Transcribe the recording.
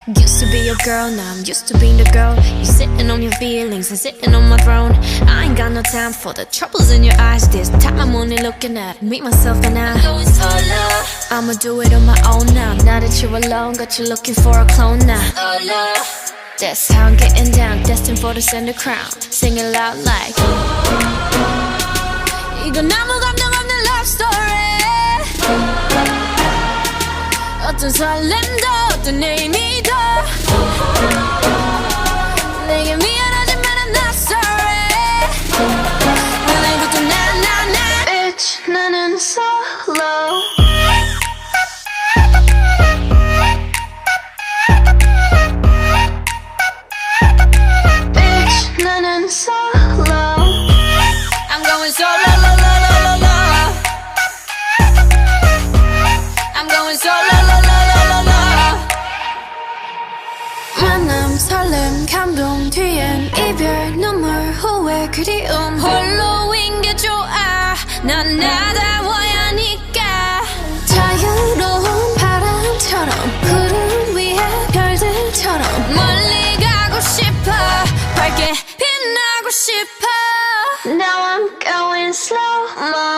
Used to be your girl, now I'm used to being the girl. You sitting on your feelings and sitting on my throne. I ain't got no time for the troubles in your eyes. This time I'm only looking at me, myself and I. I'ma do it on my own now. Now that you're alone, got you looking for a clone now. That's how I'm getting down, destined for the center crown. Sing it loud like 이건 아무 감정 없는 love story. 어떤 설렘도 어떤 의미도 내게 미안하지만 I'm not sorry. 오늘부터 나 Bitch 나는 solo. Bitch 나는 solo. I'm going solo. I'm going solo. 만남 설렘 감동 뒤엔 이별 눈물 후회 그리움 홀로인 게 좋아 난 나다워야 하니까 자유로운 바람처럼 구름 위에 별들처럼 멀리 가고 싶어 밝게 빛나고 싶어 Now I'm going slow-mo